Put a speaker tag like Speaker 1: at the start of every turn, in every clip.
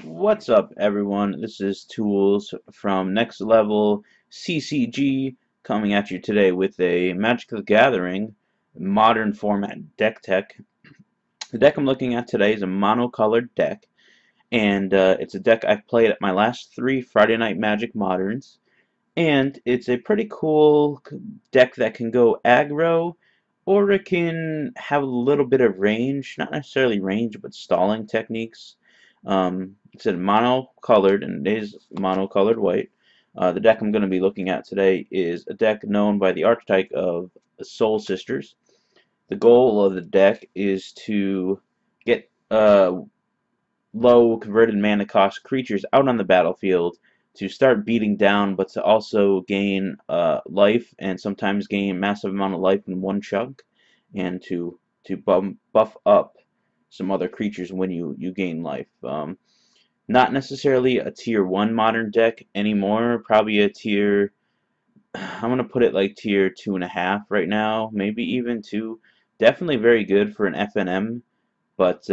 Speaker 1: What's up, everyone? This is Tools from Next Level CCG coming at you today with a Magic the Gathering modern format deck tech. The deck I'm looking at today is a mono-colored deck, and it's a deck I've played at my last 3 Friday Night Magic Moderns, and it's a pretty cool deck that can go aggro, or it can have a little bit of range, not necessarily range, but stalling techniques. It's a mono-colored, and it is mono-colored white. The deck I'm going to be looking at today is a deck known by the archetype of Soul Sisters. The goal of the deck is to get low converted mana cost creatures out on the battlefield to start beating down, but to also gain life and sometimes gain massive amount of life in one chunk, and to buff up some other creatures when you gain life. Not necessarily a tier 1 modern deck anymore, probably a tier, I'm going to put it like tier 2.5 right now, maybe even 2. Definitely very good for an FNM, but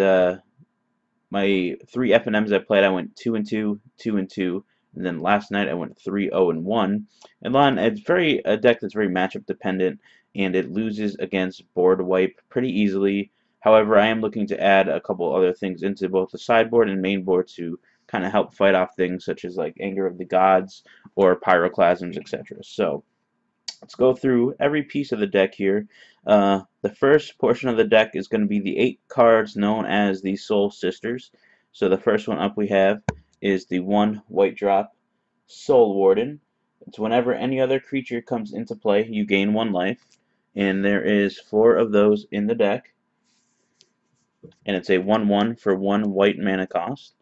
Speaker 1: my 3 FNMs I played, I went 2-2, 2-2, and then last night I went 3-0-1. And it's a deck that's very matchup dependent, and it loses against board wipe pretty easily. However, I am looking to add a couple other things into both the sideboard and main board to kind of help fight off things such as like Anger of the Gods or Pyroclasms, etc. So let's go through every piece of the deck here. The first portion of the deck is going to be the 8 cards known as the Soul Sisters. So the first one up we have is the 1 white drop Soul Warden. It's whenever any other creature comes into play, you gain 1 life. And there is 4 of those in the deck. And it's a 1/1 for 1 white mana cost.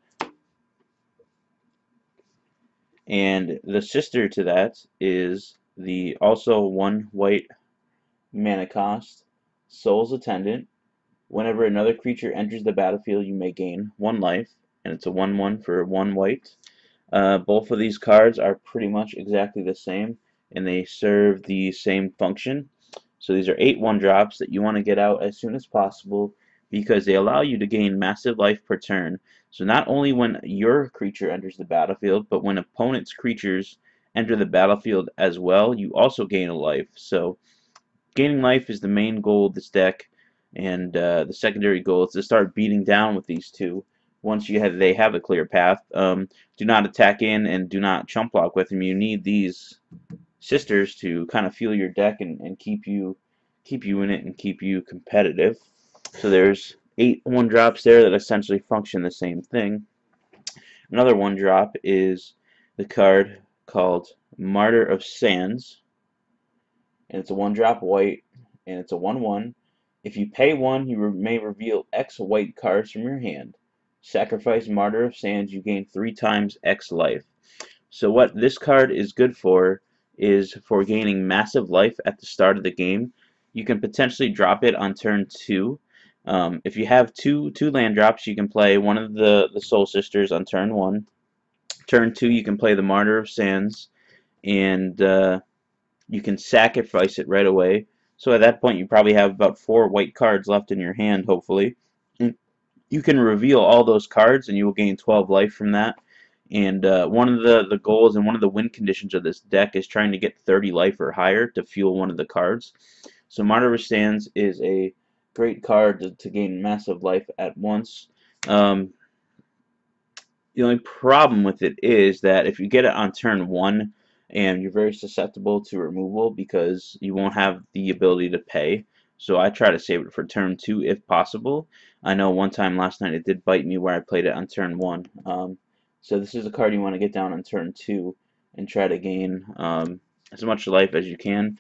Speaker 1: And the sister to that is the also 1 white mana cost Soul's Attendant. Whenever another creature enters the battlefield, you may gain 1 life, and it's a 1/1 for 1 white. Both of these cards are pretty much exactly the same, and they serve the same function. So these are 8 1-drops that you want to get out as soon as possible because they allow you to gain massive life per turn. So not only when your creature enters the battlefield, but when opponent's creatures enter the battlefield as well, you also gain a life. So gaining life is the main goal of this deck, and the secondary goal is to start beating down with these two. Once they have a clear path, do not attack in and do not chump block with them. You need these sisters to kind of fuel your deck and keep you in it and keep you competitive. So there's 8 1-drops there that essentially function the same thing. Another 1-drop is the card called Martyr of Sands, and it's a 1-drop white, and it's a 1/1. If you pay 1, you may reveal X white cards from your hand. Sacrifice Martyr of Sands, you gain 3 times X life. So what this card is good for is for gaining massive life at the start of the game. You can potentially drop it on turn 2. If you have two land drops, you can play one of the Soul Sisters on turn 1. Turn 2, you can play the Martyr of Sands, and you can sacrifice it right away. So at that point, you probably have about 4 white cards left in your hand, hopefully. And you can reveal all those cards, and you will gain 12 life from that. And one of the goals and one of the win conditions of this deck is trying to get 30 life or higher to fuel one of the cards. So Martyr of Sands is a great card to gain massive life at once. The only problem with it is that if you get it on turn 1, and you're very susceptible to removal because you won't have the ability to pay. So I try to save it for turn 2 if possible. I know one time last night it did bite me where I played it on turn 1. So this is a card you want to get down on turn 2 and try to gain as much life as you can.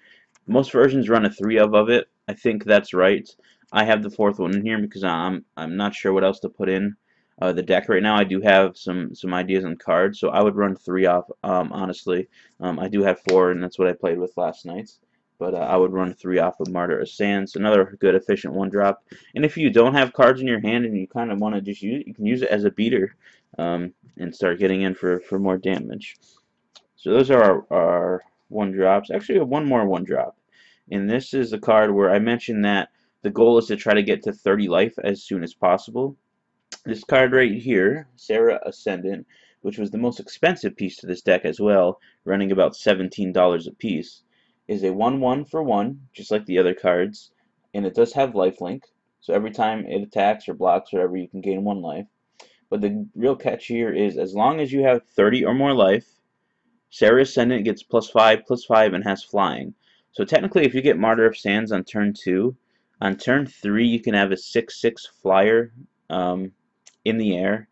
Speaker 1: Most versions run a 3 of it. I think that's right. I have the 4th one in here because I'm not sure what else to put in the deck right now. I do have some ideas on cards, so I would run 3 off, honestly. I do have 4, and that's what I played with last night. But I would run 3 off of Martyr of Sands, another good efficient 1-drop. And if you don't have cards in your hand and you kind of want to just use it, you can use it as a beater and start getting in for more damage. So those are our 1-drops. Actually, we have one more 1-drop. And this is the card where I mentioned that the goal is to try to get to 30 life as soon as possible. This card right here, Serra Ascendant, which was the most expensive piece to this deck as well, running about $17 a piece, is a 1/1 for 1, just like the other cards, and it does have lifelink, so every time it attacks or blocks or whatever, you can gain 1 life. But the real catch here is as long as you have 30 or more life, Serra Ascendant gets +5/+5 and has flying. So technically, if you get Martyr of Sands on turn 2, on turn 3 you can have a 6/6 flyer in the air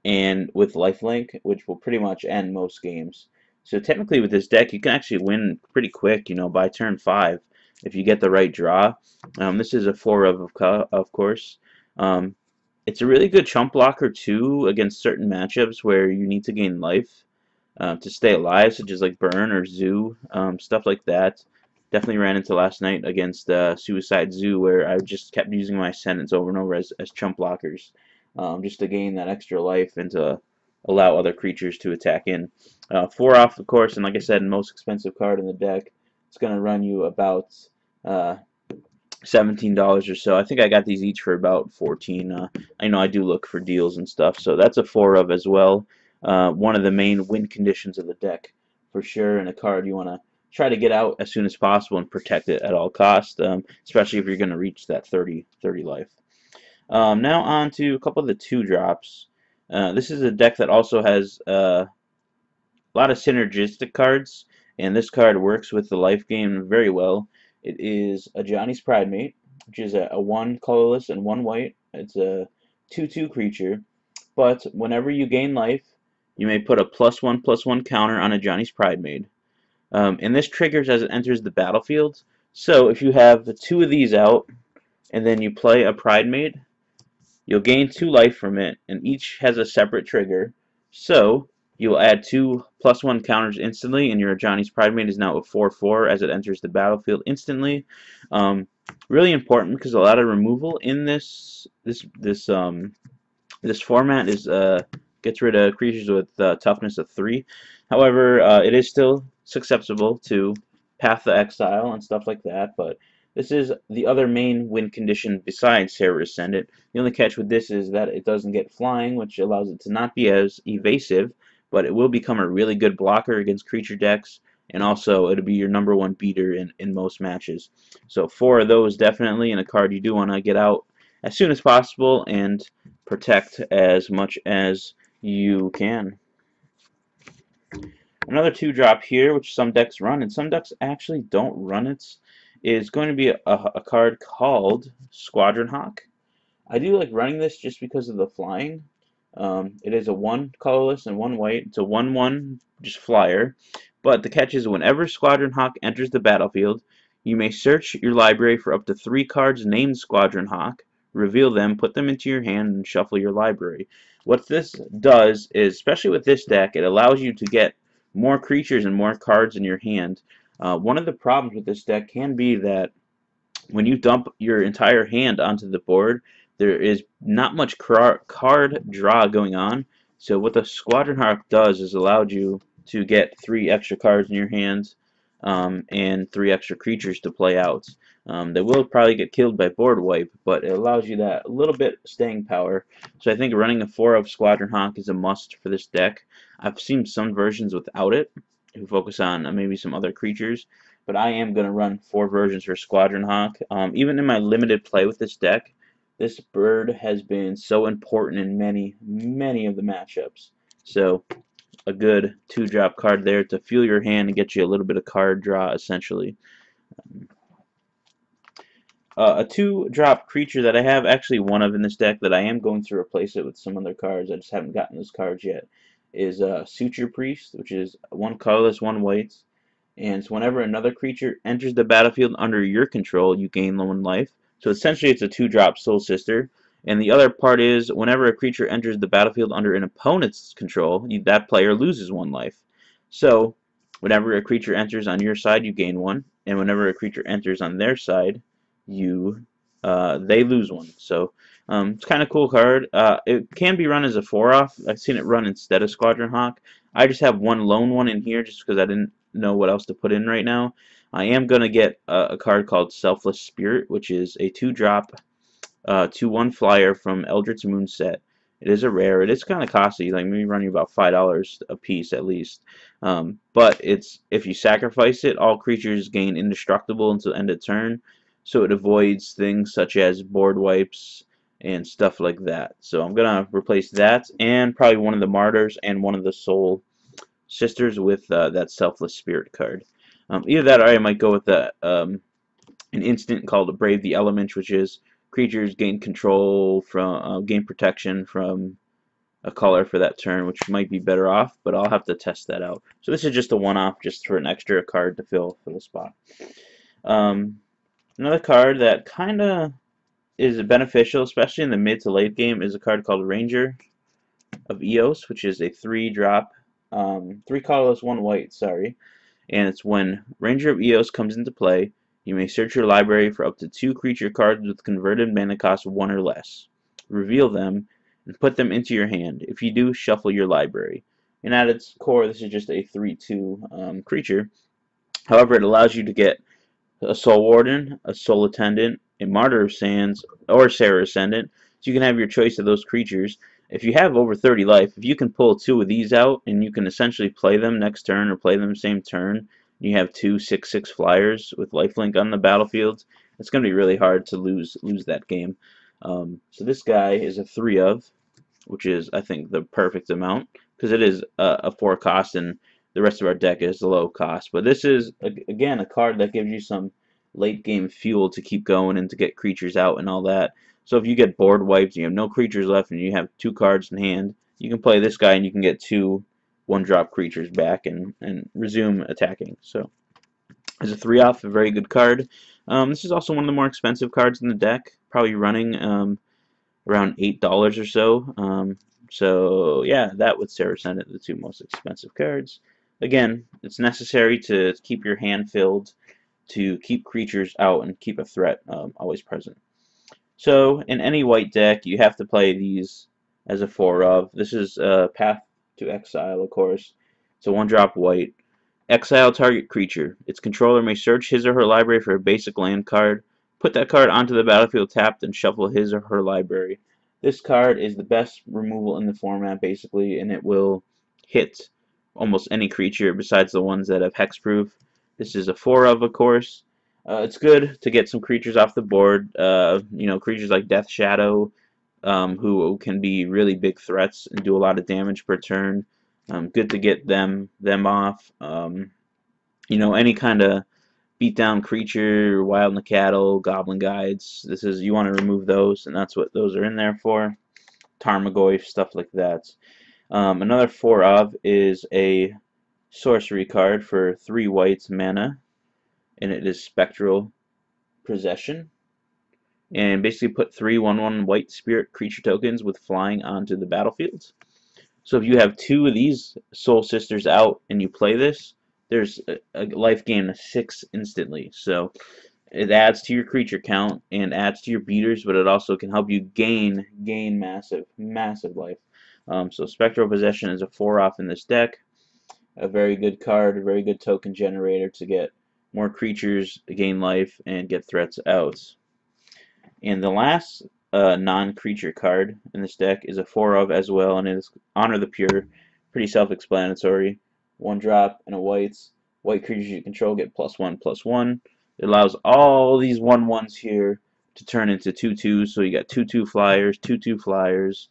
Speaker 1: and with lifelink, which will pretty much end most games. So technically with this deck, you can actually win pretty quick, you know, by turn 5 if you get the right draw. This is a 4 of course. It's a really good chump blocker too against certain matchups where you need to gain life to stay alive, such as like Burn or Zoo, stuff like that. Definitely ran into last night against Suicide Zoo where I just kept using my Ascendants over and over as chump blockers just to gain that extra life and to allow other creatures to attack in. 4 off, of course, and like I said, most expensive card in the deck. It's going to run you about $17 or so. I think I got these each for about 14. I know I do look for deals and stuff, so that's a 4 of as well. One of the main win conditions of the deck for sure, and a card you want to try to get out as soon as possible and protect it at all costs, especially if you're going to reach that 30 life. Now on to a couple of the 2-drops. This is a deck that also has a lot of synergistic cards, and this card works with the life game very well. It is Ajani Pridemate, which is a 1 colorless and 1 white. It's a 2/2 creature, but whenever you gain life, you may put a +1/+1 counter on Ajani's Pridemate. And this triggers as it enters the battlefield. So if you have 2 of these out, and then you play a Pridemate, you'll gain 2 life from it, and each has a separate trigger. So you'll add 2 +1 counters instantly, and your Ajani's Pridemate is now a 4/4 as it enters the battlefield instantly. Really important because a lot of removal in this format is gets rid of creatures with toughness of 3. However, it is still susceptible to Path to Exile and stuff like that, but this is the other main win condition besides Serra Ascendant. The only catch with this is that it doesn't get flying, which allows it to not be as evasive, but it will become a really good blocker against creature decks, and also it'll be your #1 beater in most matches. So 4 of those definitely, and a card you do want to get out as soon as possible and protect as much as you can. Another 2-drop here, which some decks run, and some decks actually don't run it, is going to be a card called Squadron Hawk. I do like running this just because of the flying. It is a 1 colorless and 1 white. It's a 1/1 just flyer. But the catch is whenever Squadron Hawk enters the battlefield, you may search your library for up to 3 cards named Squadron Hawk, reveal them, put them into your hand, and shuffle your library. What this does is, especially with this deck, it allows you to get more creatures and more cards in your hand. One of the problems with this deck can be that when you dump your entire hand onto the board, there is not much card draw going on. So what the Squadron Hawk does is allowed you to get 3 extra cards in your hands and 3 extra creatures to play out. They will probably get killed by board wipe, but it allows you that little bit staying power. So I think running a 4 of Squadron Hawk is a must for this deck. I've seen some versions without it, who focus on maybe some other creatures, but I am going to run 4 versions for Squadron Hawk. Even in my limited play with this deck, this bird has been so important in many of the matchups. So a good 2-drop card there to fuel your hand and get you a little bit of card draw, essentially. A 2-drop creature that I have actually one of in this deck that I am going to replace it with some other cards, I just haven't gotten those cards yet, is Suture Priest, which is 1 colorless, 1 white. And so whenever another creature enters the battlefield under your control, you gain 1 life. So essentially it's a 2-drop Soul Sister. And the other part is whenever a creature enters the battlefield under an opponent's control, that player loses 1 life. So whenever a creature enters on your side, you gain 1. And whenever a creature enters on their side, they lose 1. So it's kind of cool card. It can be run as a 4-off. I've seen it run instead of Squadron Hawk. I just have 1 lone one in here just because I didn't know what else to put in right now. I am going to get a card called Selfless Spirit, which is a 2-drop 2/1 flyer from Eldritch Moonset. It is a rare. It is kind of costly, like maybe run you about $5 a piece at least. But it's if you sacrifice it, all creatures gain indestructible until end of turn, so it avoids things such as board wipes and stuff like that. So I'm gonna replace that and probably one of the Martyrs and one of the Soul Sisters with that Selfless Spirit card. Either that or I might go with an instant called Brave the Elements, which is creatures gain control from gain protection from a color for that turn, which might be better off, but I'll have to test that out. So this is just a one-off, just for an extra card to fill the spot. Another card that kind of is beneficial, especially in the mid to late game, is a card called Ranger of Eos, which is a 3-drop, 3 colorless, 1 white, sorry. And it's when Ranger of Eos comes into play, you may search your library for up to 2 creature cards with converted mana cost 1 or less. Reveal them and put them into your hand. If you do, shuffle your library. And at its core, this is just a 3/2 creature. However, it allows you to get a Soul Warden, a Soul Attendant, a Martyr of Sands, or Serra Ascendant. So you can have your choice of those creatures. If you have over 30 life, if you can pull 2 of these out, and you can essentially play them next turn or play them same turn, you have 2 6/6 flyers with lifelink on the battlefield, it's going to be really hard to lose that game. So this guy is a 3 of, which is, I think, the perfect amount, because it is a 4 cost, and the rest of our deck is low cost. But this is, again, a card that gives you some late game fuel to keep going and to get creatures out and all that. So if you get board wipes, you have no creatures left, and you have 2 cards in hand, you can play this guy and you can get 2 1-drop creatures back and resume attacking. So as a 3-off, a very good card. This is also one of the more expensive cards in the deck, probably running around $8 or so. So yeah, that with Serra Ascendant, the 2 most expensive cards. Again, it's necessary to keep your hand filled, to keep creatures out and keep a threat always present. So in any white deck, you have to play these as a 4 of. This is Path to Exile, of course. It's a 1-drop white. Exile target creature. Its controller may search his or her library for a basic land card, put that card onto the battlefield tapped, and shuffle his or her library. This card is the best removal in the format, basically, and it will hit almost any creature besides the ones that have hexproof. This is a 4 of course. It's good to get some creatures off the board. Creatures like Death Shadow, who can be really big threats and do a lot of damage per turn. Good to get them off. Any kind of beat down creature, Wild Cattle, Goblin Guides. You want to remove those, and that's what those are in there for. Tarmogoyf, stuff like that. Another 4 of is a sorcery card for 3 whites mana, and it is Spectral Procession. And basically put 3 1/1 white spirit creature tokens with flying onto the battlefield. So if you have 2 of these Soul Sisters out and you play this, there's a life gain of 6 instantly. So it adds to your creature count and adds to your beaters, but it also can help you gain massive life. So Spectral Possession is a 4-off in this deck. A very good card, a very good token generator to get more creatures, gain life, and get threats out. And the last non-creature card in this deck is a 4 of as well, and it is Honor the Pure. Pretty self-explanatory. 1-drop and a white. White creatures you control get +1/+1. It allows all these 1/1s here to turn into 2/2s. So you got 2/2 flyers, 2/2 flyers,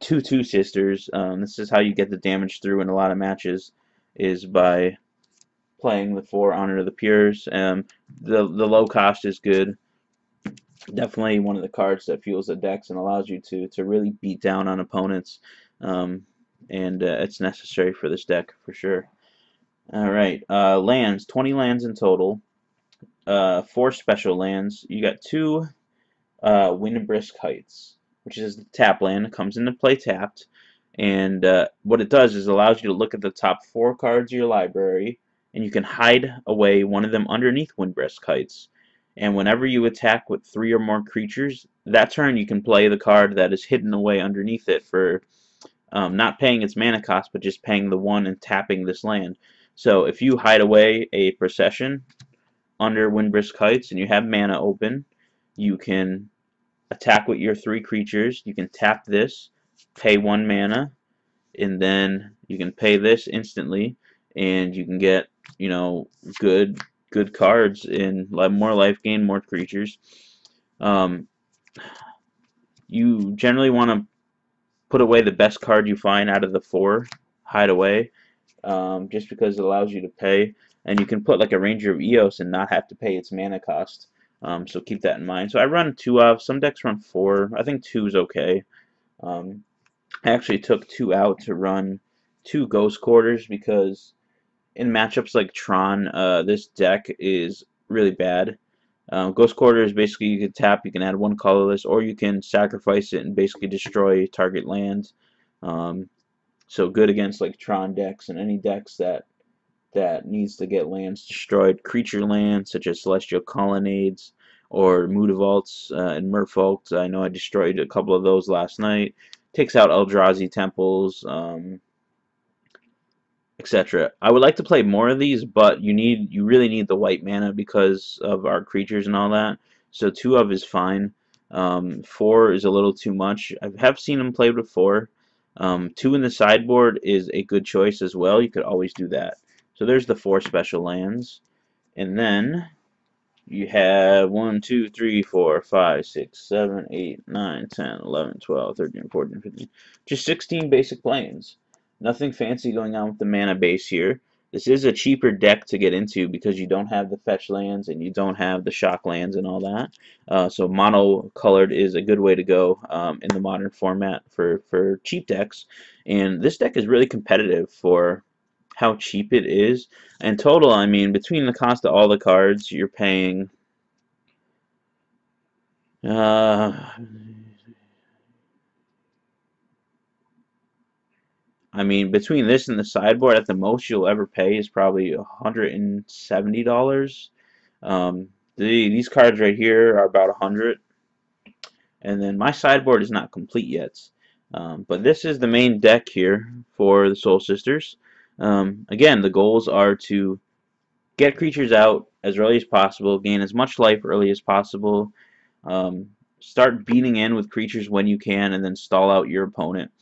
Speaker 1: 2/2 sisters. This is how you get the damage through in a lot of matches, is by playing the 4 Honor the Pures. The low cost is good. Definitely one of the cards that fuels the decks and allows you to really beat down on opponents, and it's necessary for this deck for sure. Alright, lands, 20 lands in total, 4 special lands. You got 2 Windbrisk Heights, which is the tap land. It comes into play tapped, and what it does is allows you to look at the top 4 cards of your library, and you can hide away one of them underneath Windbrisk Heights. And whenever you attack with 3 or more creatures, that turn you can play the card that is hidden away underneath it for not paying its mana cost, but just paying the 1 and tapping this land. So if you hide away a Procession under Windbrisk Heights and you have mana open, you can attack with your 3 creatures. You can tap this, pay 1 mana, and then you can pay this instantly, and you can get, you know, good cards in more life gain, more creatures. You generally want to put away the best card you find out of the 4, hide away, just because it allows you to pay, and you can put like a Ranger of Eos and not have to pay its mana cost. So keep that in mind. So I run 2 of. Some decks run 4. I think 2 is okay. I actually took 2 out to run 2 Ghost Quarters because in matchups like Tron, this deck is really bad. Ghost Quarter is basically you can tap, you can add 1 colorless, or you can sacrifice it and basically destroy target land. So good against like Tron decks and any decks that needs to get lands destroyed. Creature lands such as Celestial Colonnades or Mutavaults and Merfolk. I know I destroyed a couple of those last night. Takes out Eldrazi Temples, etc. I would like to play more of these, but you really need the white mana because of our creatures and all that. So 2 of is fine. 4 is a little too much. I have seen them played with 4. 2 in the sideboard is a good choice as well. You could always do that. So there's the 4 special lands. And then you have 1, 2, 3, 4, 5, 6, 7, 8, 9, 10, 11, 12, 13, 14, 15. Just 16 basic planes. Nothing fancy going on with the mana base here. This is a cheaper deck to get into because you don't have the fetch lands and you don't have the shock lands and all that. So mono-colored is a good way to go in the modern format for cheap decks. And this deck is really competitive for how cheap it is. In total, I mean, between the cost of all the cards, you're paying I mean, between this and the sideboard, at the most you'll ever pay is probably $170. These cards right here are about 100, and then my sideboard is not complete yet. But this is the main deck here for the Soul Sisters. Again, the goals are to get creatures out as early as possible, gain as much life early as possible, start beating in with creatures when you can, and then stall out your opponent.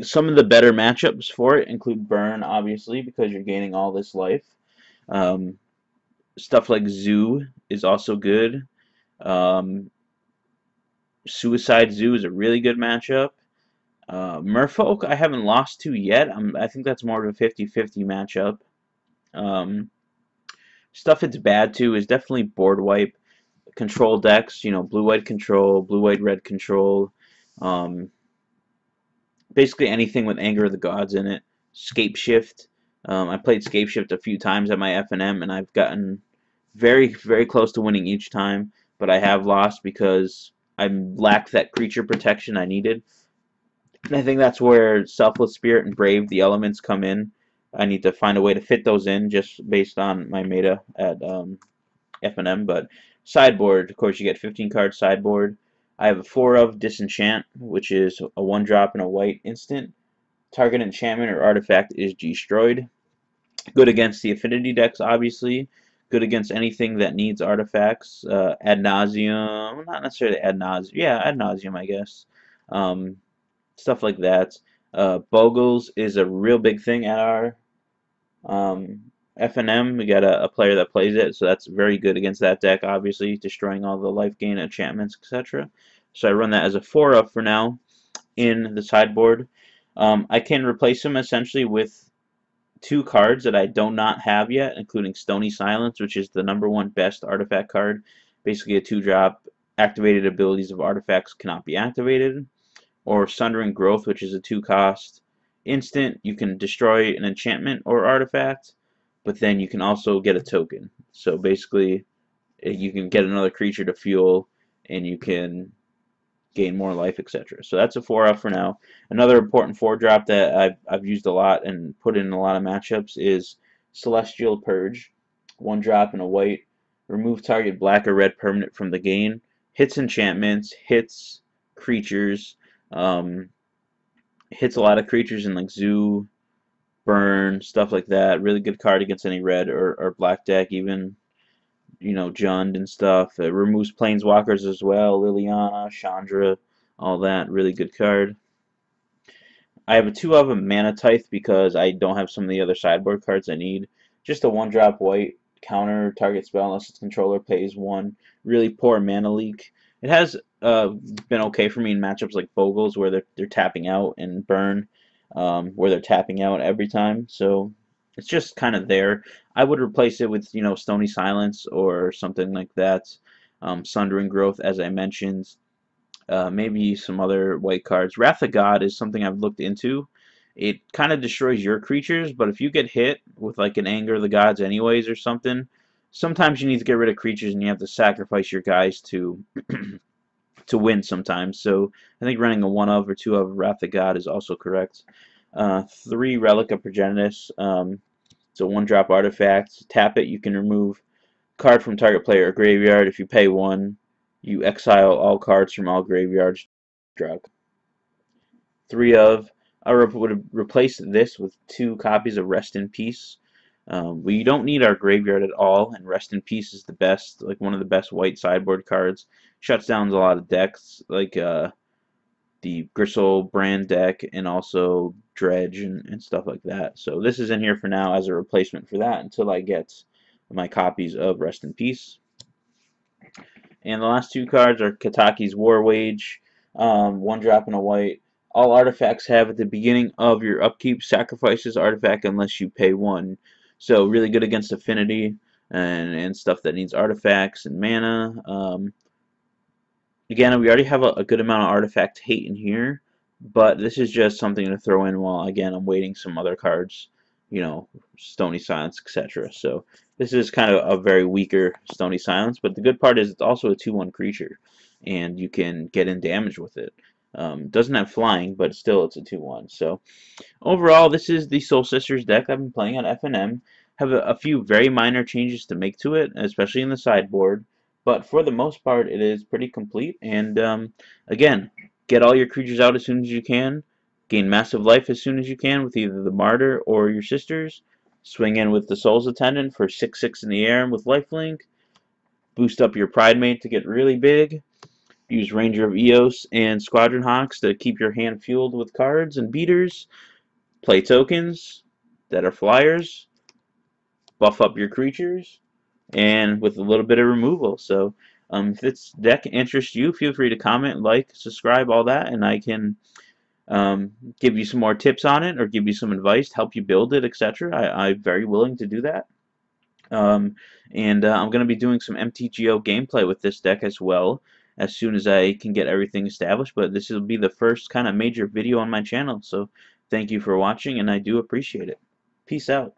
Speaker 1: Some of the better matchups for it include Burn, obviously, because you're gaining all this life. Stuff like Zoo is also good. Suicide Zoo is a really good matchup. Merfolk I haven't lost to yet. I think that's more of a 50-50 matchup. Stuff it's bad to is definitely board wipe. Control decks, you know, blue-white control, blue-white-red control. Basically anything with Anger of the Gods in it. Scapeshift. I played Scapeshift a few times at my FNM, and I've gotten very, very close to winning each time, but I have lost because I lacked that creature protection I needed. And I think that's where Selfless Spirit and Brave, the elements, come in. I need to find a way to fit those in just based on my meta at FNM. But sideboard, of course, you get 15 card sideboard. I have a 4 of Disenchant, which is a 1-drop and a white instant. Target enchantment or artifact is destroyed. Good against the affinity decks, obviously. Good against anything that needs artifacts. Ad nauseum, not necessarily ad nauseum. Yeah, ad nauseum, I guess. Stuff like that. Bogles is a real big thing at our FNM. We got a player that plays it, so that's very good against that deck, obviously, destroying all the life gain enchantments, etc. So I run that as a 4-up for now in the sideboard. I can replace them essentially with 2 cards that I do not have yet, including Stony Silence, which is the #1 best artifact card. Basically a 2-drop. Activated abilities of artifacts cannot be activated. Or Sundering Growth, which is a 2-cost instant. You can destroy an enchantment or artifact, but then you can also get a token. So basically, you can get another creature to fuel, and you can gain more life, etc. So that's a 4-up for now. Another important 4-drop that I've used a lot and put in a lot of matchups is Celestial Purge. 1-drop and a white. Remove target black or red permanent from the game. Hits enchantments, hits creatures, hits a lot of creatures in like Zoo, Burn, stuff like that. Really good card against any red or black deck, even, you know, Jund and stuff. It removes planeswalkers as well, Liliana, Chandra, all that. Really good card. I have a 2 of a Mana Tithe because I don't have some of the other sideboard cards I need. Just a 1-drop white, counter target spell unless its controller pays 1. Really poor mana leak. It has been okay for me in matchups like Fogels where they're tapping out, and Burn where they're tapping out every time. So it's just kind of there. I would replace it with, Stony Silence or something like that. Sundering Growth, as I mentioned. Maybe some other white cards. Wrath of God is something I've looked into. It kind of destroys your creatures, but if you get hit with like an Anger of the Gods anyways or something, sometimes you need to get rid of creatures and you have to sacrifice your guys to to win sometimes. So I think running a 1 of or 2 of Wrath of God is also correct. 3 Relic of Progenitus. It's a 1-drop artifact. Tap it, you can remove card from target player or graveyard. If you pay 1, you exile all cards from all graveyards. Drug. 3 of. I would replace this with 2 copies of Rest in Peace. We don't need our graveyard at all, and Rest in Peace is the best, like one of the best white sideboard cards. Shuts down a lot of decks, like the Gristle brand deck, and also Dredge and stuff like that. So this is in here for now as a replacement for that until I get my copies of Rest in Peace. And the last 2 cards are Kataki's War Wage, 1 drop and a white. All artifacts have at the beginning of your upkeep sacrifice this artifact unless you pay 1. So really good against affinity and stuff that needs artifacts and mana. Again, we already have a good amount of artifact hate in here, but this is just something to throw in while, again, I'm waiting some other cards, Stony Silence, etc. So this is kind of a very weaker Stony Silence, but the good part is it's also a 2/1 creature, and you can get in damage with it. Doesn't have flying, but still it's a 2/1. So overall, this is the Soul Sisters deck I've been playing on FNM. Have a few very minor changes to make to it, especially in the sideboard. But for the most part, it is pretty complete. And again, get all your creatures out as soon as you can. Gain massive life as soon as you can with either the Martyr or your Sisters. Swing in with the Soul's Attendant for 6/6 in the air with lifelink. Boost up your Pridemate to get really big. Use Ranger of Eos and Squadron Hawks to keep your hand fueled with cards and beaters. Play tokens that are flyers. Buff up your creatures, and with a little bit of removal. So if this deck interests you, feel free to comment, like, subscribe, all that, and I can give you some more tips on it or give you some advice, help you build it, etc. I'm very willing to do that. And I'm going to be doing some MTGO gameplay with this deck as well as soon as I can get everything established, but this will be the first kind of major video on my channel, so thank you for watching, and I do appreciate it. Peace out.